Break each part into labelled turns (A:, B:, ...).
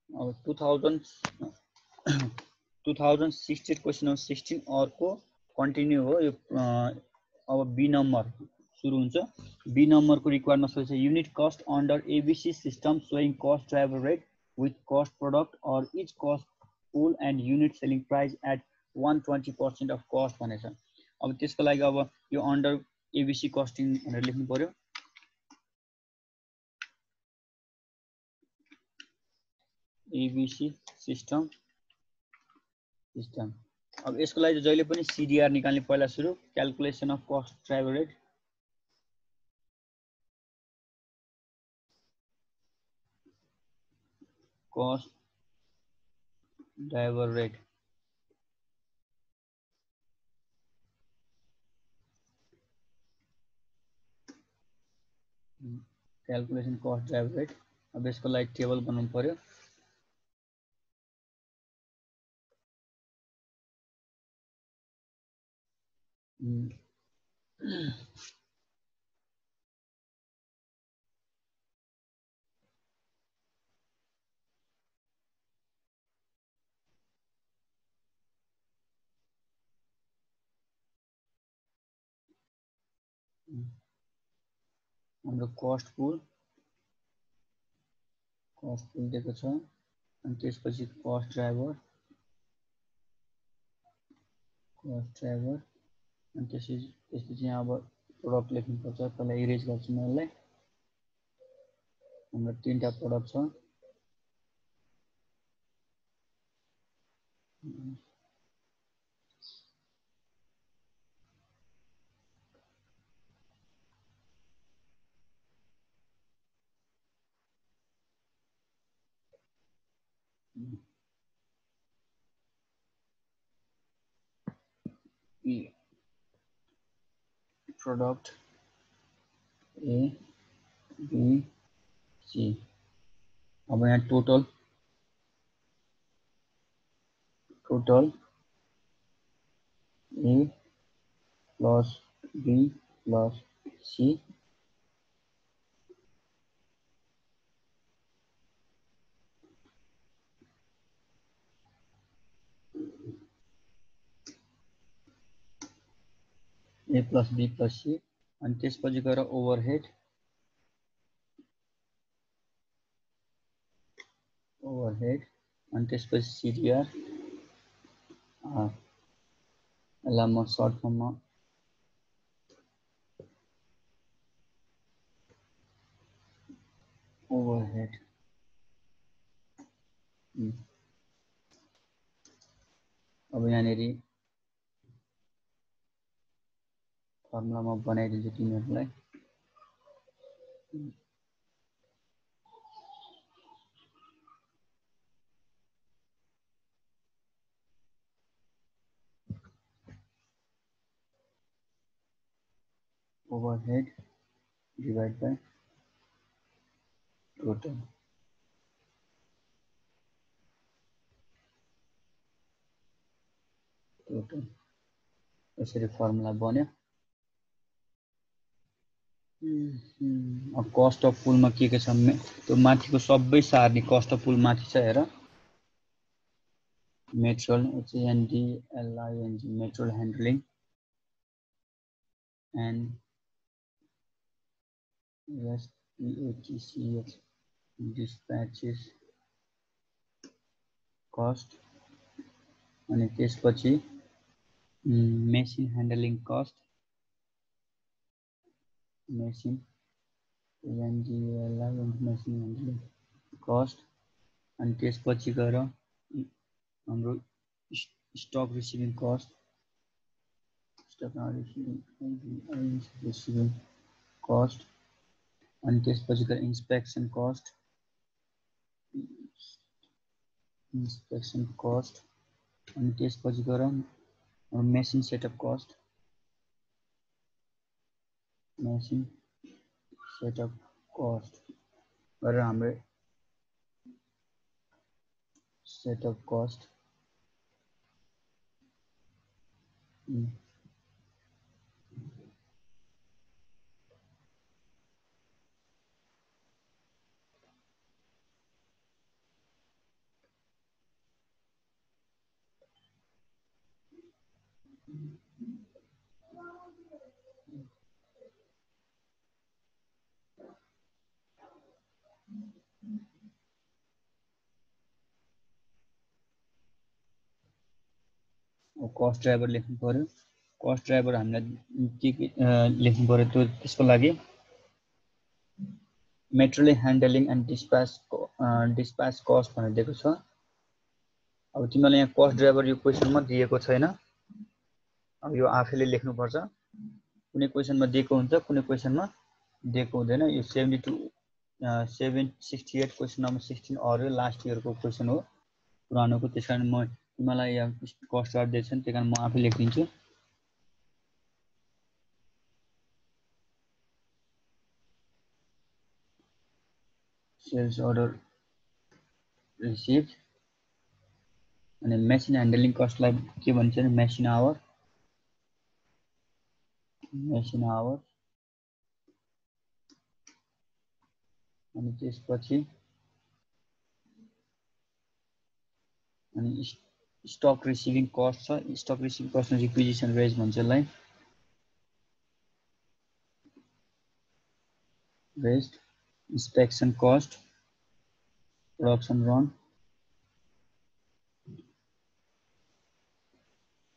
A: अब 2016 question number 16 अर्को continue हो यो अब बी नम्बर सुरु हुन्छ बी नम्बरको रिक्वायरमा सोध्छ unit cost under ABC system showing cost driver rate with cost product or each cost pool and unit selling price at 120% of cost भनेछ अब त्यसको लागि अब यो अन्डर एबीसी कस्टिङ भनेर लेख्नु पर्यो एबीसी सिस्टम अब यसको लागि जहिले पनि सीडीआर निकाल्ने पहिला सुरु calculation of cost driver rate cost driver rate calculation cost driver rate अब यसको लागि टेबल बनाउनु पर्यो हाम्रो कस्ट पुल दिएको छ अनि त्यसपछि कस्ट ड्राइभर अनि त्यसपछि यहाँ अब प्रोडक्ट लेख्नुपर्छ पहिला इरेज गर्छु म यसलाई हाम्रो तीनटा प्रोडक्ट छ प्रोडक्ट ए बी सी अब यहाँ total A plus B plus C A plus B plus C अनि त्यसपछि गएर ओभरहेड अनि त्यसपछि सीडीआर यसलाई म सर्ट फर्ममा ओभरहेड अब यहाँनिर फर्मुला म बनाइदिन्छु तिमीहरूलाई overhead divided by total यसरी फर्मुला बन्यो अब कस्ट अफ पुलमा के छ त्यो माथिको सबै सार्ने कस्ट अफ पुल माथि छ हेर material HANDLING material handling and SPATCH dispatches cost अनि त्यसपछि machine handling cost machine handling cost अनि त्यसपछि गएर हाम्रो स्टक रिसिभिङ कस्ट अनि त्यसपछि गएर इन्स्पेक्सन कस्ट अनि त्यसपछि गएर मेसिन सेटअप कस्ट गरेर हाम्रो सेटअप कस्ट कस्ट ड्राइभर लेख्नु पर्यो। कस्ट ड्राइभर हामीलाई के लेख्नु पर्यो त्यो त्यसको लागि material handling and dispatch cost भनेर दिएको छ। अब तिमीलाई यहाँ कस्ट ड्राइभर यो क्वेसनमा दिएको छैन, अब यो आफैले लेख्नुपर्छ। कुनै क्वेसनमा दिएको हुन्छ, कुनै क्वेसनमा दिएको हुँदैन। यो 768 क्वेसन नम्बर 16 अरू लास्ट इयरको क्वेसन हो, पुरानोको। त्यस कारण म तिमीलाई यहाँ कस्ट ड्राइभर दिएको छ, त्यही कारण म आफै लेखिदिन्छु। सेल्स अर्डर रिसिभ अनि मेसिन ह्यान्डलिङ कस्टलाई के भन्छ भने मेसिन आवर अनि त्यसपछि अनि स्टक रिसिभिङ कस्ट छ। स्टक रिसिभिङ कस्ट रिक्विजिसन रेज भन्छ यसलाई, रेज इन्स्पेक्सन कस्ट, प्रोडक्सन रन।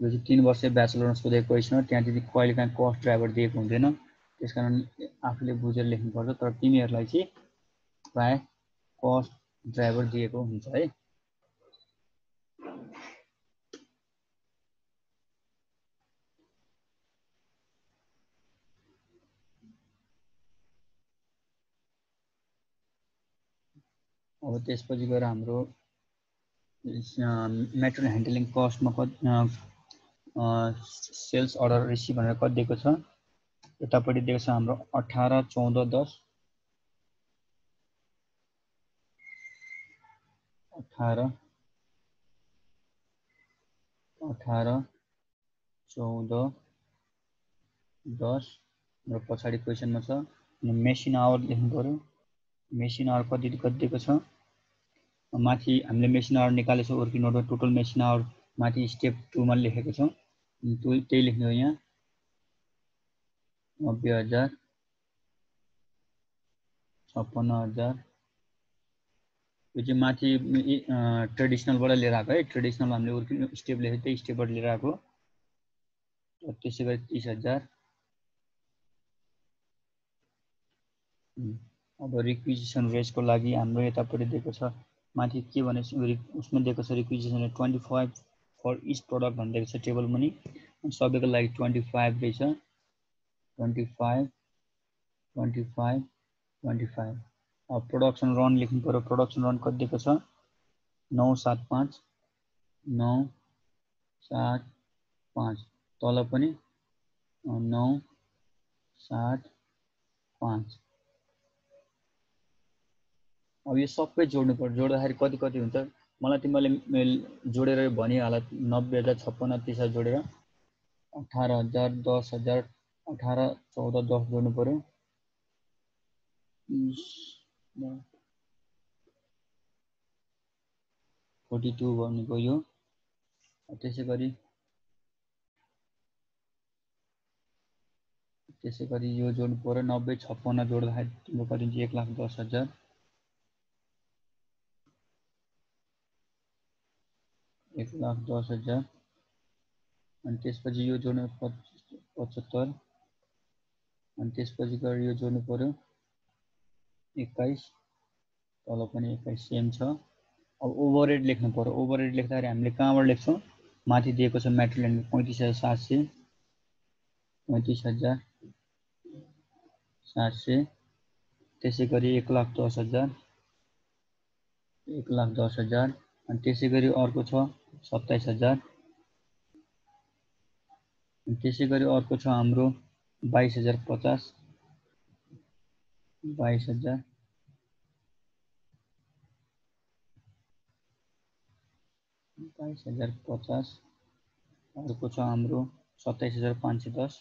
A: यो चाहिँ 3 वर्ष ब्याचलरमा सोधेको क्वेसन हो, त्यहाँ चाहिँ कहिले काहीँ कस्ट ड्राइभर दिएको हुँदैन, त्यसकारण आफूले बुझेर लेख्नुपर्छ। तर तिमीहरूलाई चाहिँ प्राय कस्ट ड्राइभर दिएको हुन्छ है। अब त्यसपछि गएर हाम्रो material handling कस्टमा sales order receive भनेर कति दिएको छ, यतापट्टि दिएको छ हाम्रो 18, 14, 10, 18, 14, 10 र पछाडि क्वेसनमा छ। अनि मेसिन आवर लेख्नु पर्यो। मेसिन आवर कति दिएको छ, माथि हामीले मेसिन आवर निकालेको छ वर्किङ नोटमा, टोटल मेसिन आवर माथि स्टेप 2 मा लेखेको छौँ, त्यही लेख्नु हो यहाँ 90,000, 56,000। यो चाहिँ माथि ट्रेडिसनलबाट लिएर आएको है, ट्रेडिसनल हामीले वर्किङ स्टेप लेखेको त्यही स्टेपबाट लिएर आएको। त्यसै गरी 30,000। अब रिक्विजिसन रेजको लागि हाम्रो यतापट्टि दिएको छ, माथि के भने उसमा दिएको छ रिक्विजिसन 25 फर इच प्रडक्ट भनिदिएको छ टेबल मुनि, सबैको लागि 25 रहेछ। 25, 25, 25। अब प्रोडक्सन रन लेख्नु पर्यो। प्रोडक्सन रन कति दिएको छ, 975, 975, तल पनि 975। अब यो सबै जोड्नु पर्यो, जोड्दाखेरि कति कति हुन्छ मलाई तिमीले जोडेर भनिहाल। 90,000, 56, 30 जोडेर 18,000, 10,000, 18, 14, 10 जोड्नु पर्यो। 42 भनेको यो। त्यसै गरी यो जोड्नु पर्यो। 90, 56 जोड्दाखेरि तिम्रो कति हुन्छ, 1,10,000, 1,10,000। अनि त्यसपछि यो जोड्नु 75, अनि त्यसपछि गएर यो जोड्नु पर्यो 21, तल पनि 21 सेम छ। अब ओभरहेड लेख्नु पर्यो। ओभरहेड लेख्दाखेरि हामीले कहाँबाट लेख्छौँ, माथि दिएको छ मेटेरियल 35,700, 35,700। त्यसै गरी 1,10,000, 1,10,000। अनि त्यसै गरी अर्को छ 27,000। अनि त्यसै गरी अर्को छ हाम्रो 22,050, 22,000। अर्को छ हाम्रो 27,510,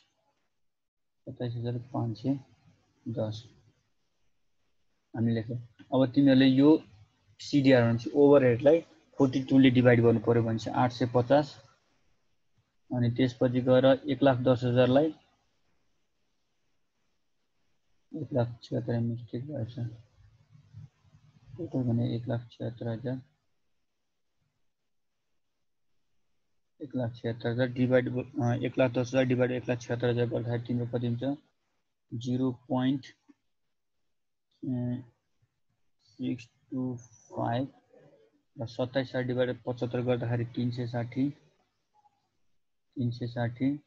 A: 27,510 हामी लेख्यौँ। अब तिमीहरूले यो सिडिआर भन्छ ओभरहेडलाई 42 ले डिभाइड गर्नु पर्यो भने चाहिँ 850, अनि त्यसपछि गएर 1,10,000 लाई 1,76,000 मिस्टेक भएछ टोटल भने 1,76,000 1,76,000 डिभाइड 1,10,000 डिभाइड 1,76,000 गर्दाखेरि तिम्रो कति हुन्छ 0.625 र 27 डिभाइड 75 गर्दाखेरि 360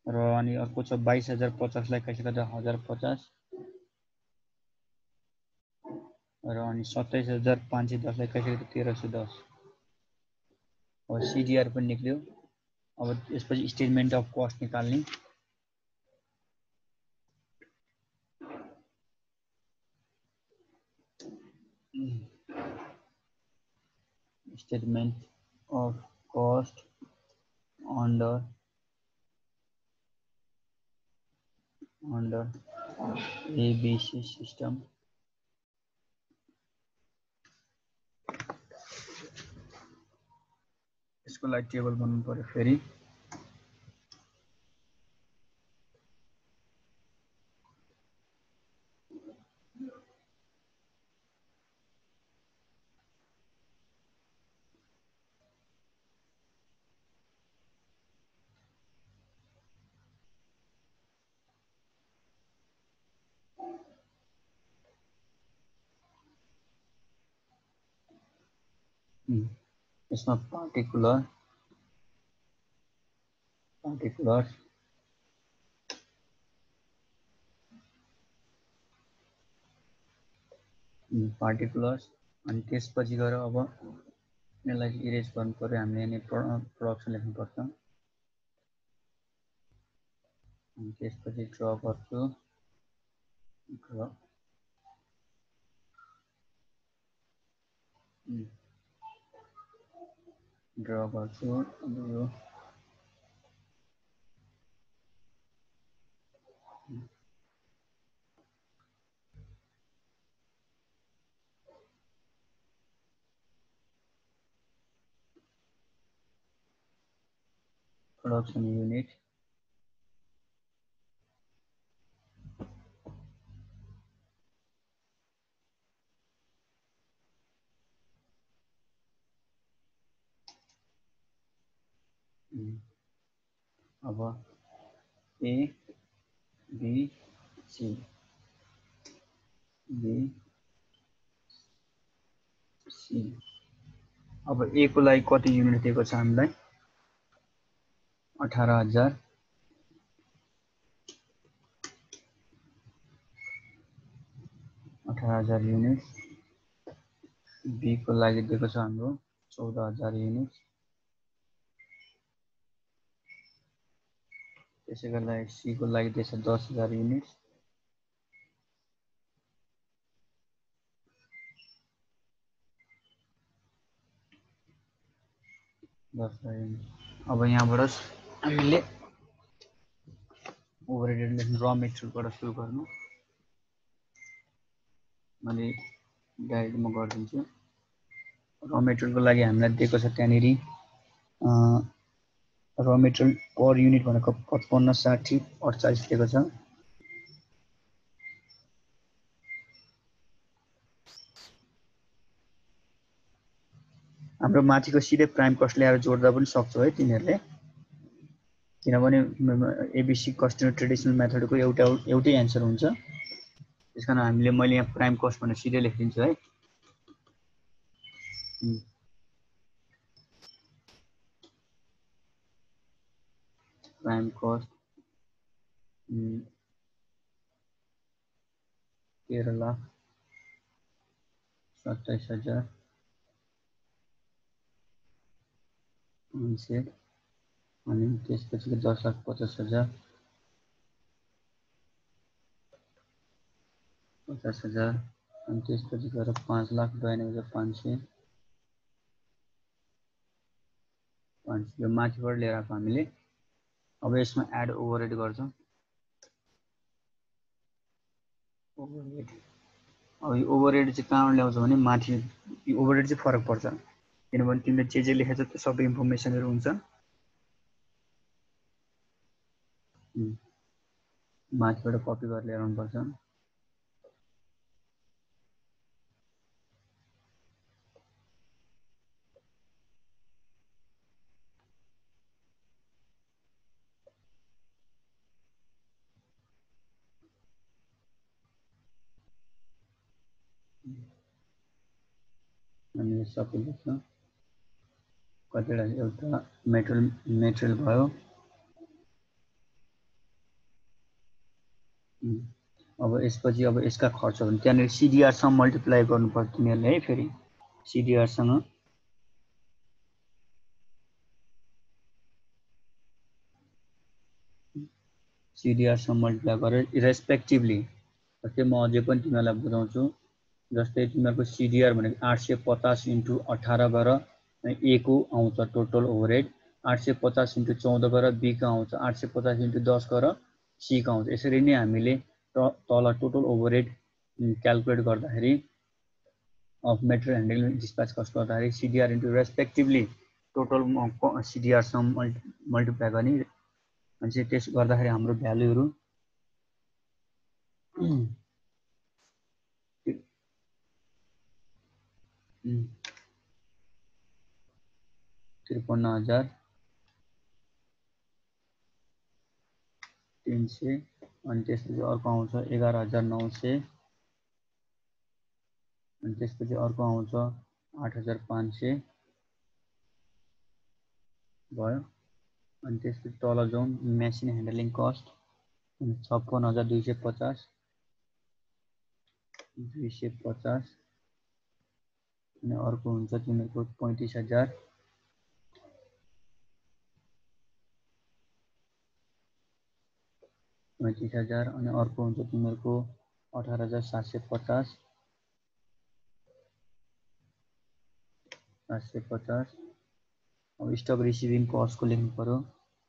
A: र अनि अर्को छ 22,050 लाई कसरी गर्दा 1,050 र अनि 27,510 लाई कसरी गर्दा 1,310 अब सीडीआर पनि निक्ल्यो अब यसपछि स्टेटमेन्ट अफ कस्ट निकाल्ने statement of cost under ABC system यसको लागि टेबल बनाउनु पर्यो फेरि यसमा पार्टिकुलर पार्टिकुलर्स अनि त्यसपछि गएर अब यसलाई इरेज गर्नु पर्यो हामीले नि प्रोडक्सन लेख्नु पर्छ अनि त्यसपछि ड्र गर्छु ड्र गर्छु अब यो production unit अब A B C अब A को लागि कति युनिट दिएको छ हामीलाई 18,000 युनिट B को लागि दिएको छ हाम्रो 14,000 युनिट त्यसै गर्दा C को लागि दिएको छ 10,000 युनिट अब यहाँबाट हामीले ओभरहेड लेख्नु र मेटेरियलबाट सुरु गर्नु मैले डाइरेक्ट म गरिदिन्छु र मेटेरियलको लागि हामीलाई दिएको छ त्यहाँनेरि र मेटेरियल पर युनिट भनेको 55 60 48 दिएको छ हाम्रो माथिको सिधै प्राइम कस्ट ल्याएर जोड्दा पनि सक्छौ है तिनीहरुले किनभने एबीसी कस्टम ट्रेडिसनल मेथडको एउटै आन्सर हुन्छ त्यसकारण हामीले मैले यहाँ प्राइम कस्ट भनेर सिधै लेखिदिन्छु है प्राइम कस्ट 13,27,000 अनि त्यसपछि 10,50,000 अनि त्यसपछि गएर 5,92,500 यो माथिबाट लिएर आएको हामीले अब यसमा एड ओभरहेड गर्छौं ओभरहेड अब यो ओभरहेड चाहिँ कहाँबाट ल्याउँछ भने माथि यो ओभरहेड चाहिँ फरक पर्छ किनभने तिमीले जे लेखेछ त्यो सबै इन्फर्मेसनहरु हुन्छ माथिबाट कपी गरेर ल्याएर आउनुपर्छ। अनि यो सबै लेख्छ। कतिवटा एउटा मेटेरियल भयो। अब यसपछि अब यसका खर्च भने त्यहाँनिर सिडिआरसँग मल्टिप्लाई गर्नुपर्छ तिमीहरूले है। फेरि सिडिआरसँग मल्टिप्लाई गरेर रेस्पेक्टिभली। जस्तै म अझै पनि तिमीहरूलाई बुझाउँछु। जस्तै तिमीहरूको सिडिआर भनेको 850 × 18 गरेर ए को आउँछ टोटल ओभरहेड, 850 × 14 गरेर बी को आउँछ, 850 × 10 गरेर सी को आउँछ। यसरी नै हामीले तल टोटल ओभरहेड क्याल्कुलेट गर्दाखेरि of material handling dispatch cost गर्दाखेरि CDR into respectively total सिडिआरसँग multiply गर्ने। अनि चाहिँ त्यसो गर्दाखेरि हाम्रो भ्यालुहरू 53,300 अनि त्यसपछि अर्को आउँछ 11,900 अनि त्यसपछि अर्को आउँछ 8,500 भयो। अनि त्यसपछि तल जाउँ मेसिन ह्यान्डलिङ कस्ट 56,250 अनि अर्को हुन्छ तिमीहरूको 35,000 अनि अर्को हुन्छ तिमीहरूको 18,750 अब स्टक रिसिभिङ कस्टको लेख्नु पर्यो।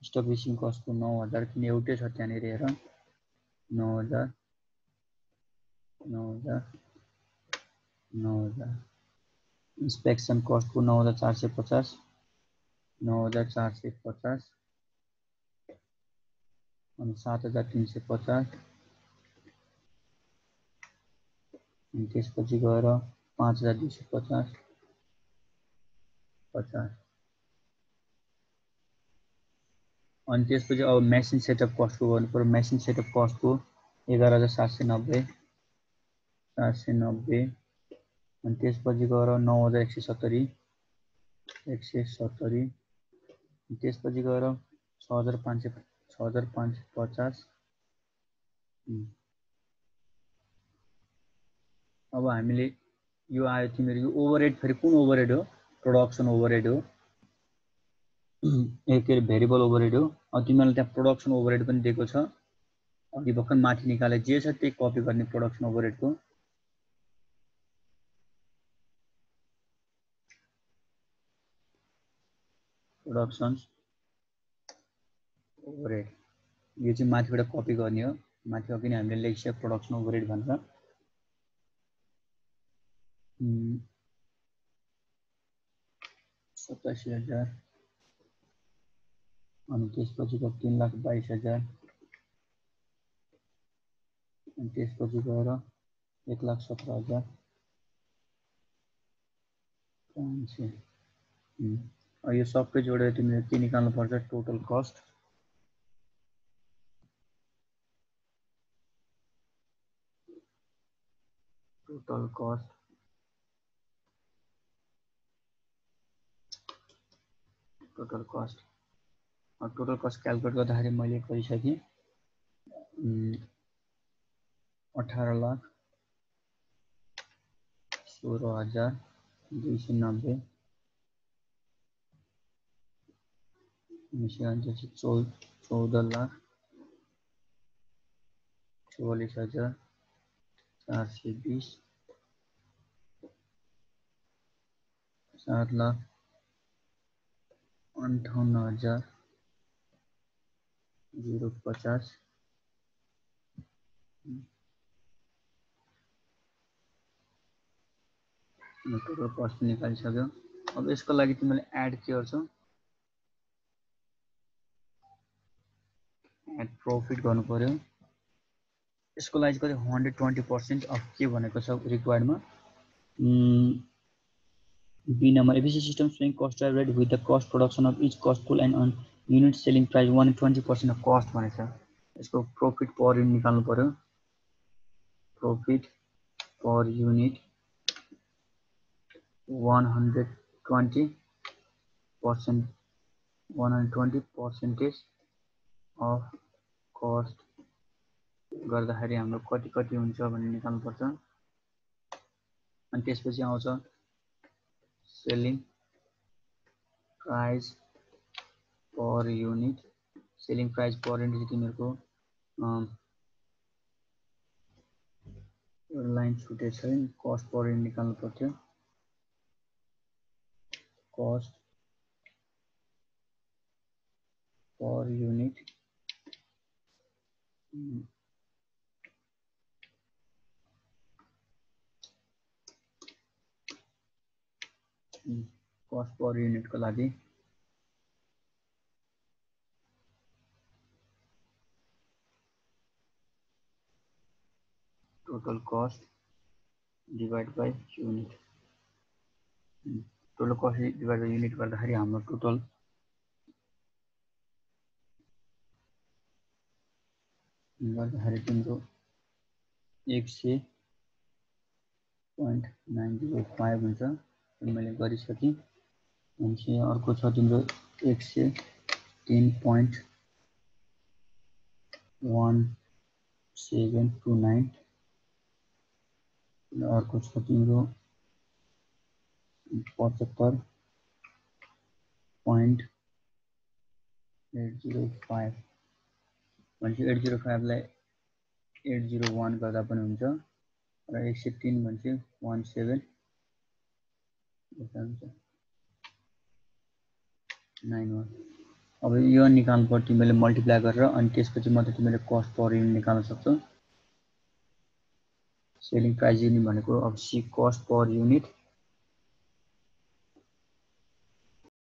A: स्टक रिसिभिङ कस्टको 9,000 किन एउटै छ त्यहाँनिर हेर 9,000 इन्स्पेक्सन कस्टको 9,450 अनि 7,350 अनि त्यसपछि गएर 5,250 अनि त्यसपछि अब मेसिन सेटअप कस्टको गर्नु पर्यो। मेसिन सेटअप कस्टको 11,790 अनि त्यसपछि गएर 9,170 त्यसपछि गएर 6,550 अब हामीले यो आयो तिमीहरू यो ओभरहेड फेरि कुन ओभरहेड हो? प्रोडक्सन ओभरहेड हो। के अरे भेरिएबल ओभरहेड हो। अब तिमीहरूलाई त्यहाँ प्रोडक्सन ओभरहेड पनि दिएको छ। अघि भर्खर माथि निकाले जे छ त्यही कपी गर्ने प्रोडक्सन ओभरहेडको। प्रोडक्सन ओभरहेड यो चाहिँ माथिबाट कपी गर्ने हो। माथि अघि नै हामीले लेखिसक्यो प्रोडक्सन ओभरहेड भनेर। 87,000 अनि त्यसपछि गएर 3,22,000 अनि त्यसपछि गएर 1,17,500 यो सबै जोडेर तिमीले के निकाल्नु पर्छ? Total cost. Total cost calculate गर्दाखेरि मैले गरिसकेँ। 18,16,290 14,44,420 7,58,050 टोटल कस्ट निकालिसक्यो। अब यसको लागि तिमीले एड के गर्छौ? एट प्रॉफिट गर्नु पर्यो यसको लागि कति 120% अफ के भनेको छ रिक्वायर्डमा B number efficiency system swing cost drive rate with the cost production of each cost pool and an unit selling price 120% of cost भनेको छ यसको प्रॉफिट पर युनिट निकाल्नु पर्यो profit per unit 120% of cost गर्दाखेरि हाम्रो कति हुन्छ भन्ने निकाल्नु पर्छ अनि त्यसपछि आउँछ selling price per unit selling price per unit तिमीहरुको लाइन छुटेछ कस्ट पर युनिट निकाल्नु पर्थ्यो cost per unit cost per unit को लागि total cost divide by unit total cost divide by unit गर्दाखेरि हाम्रो टोटल गर्दाखेरि तिम्रो 100.905 हुन्छ मैले गरिसके अनि अर्को छ तिम्रो 110.1729 अर्को छ तिम्रो 75.805 भनेपछि 805 लाई 801 गर्दा पनि हुन्छ र 103 भनेपछि 17 91 अब यो निकाल्नु पर्छ तिमीले मल्टिप्लाई गरेर अनि त्यसपछि मात्र तिमीले कस्ट पर युनिट निकाल्न सक्छौ सेलिङ प्राइस युनिट भनेको अब सी कस्ट पर युनिट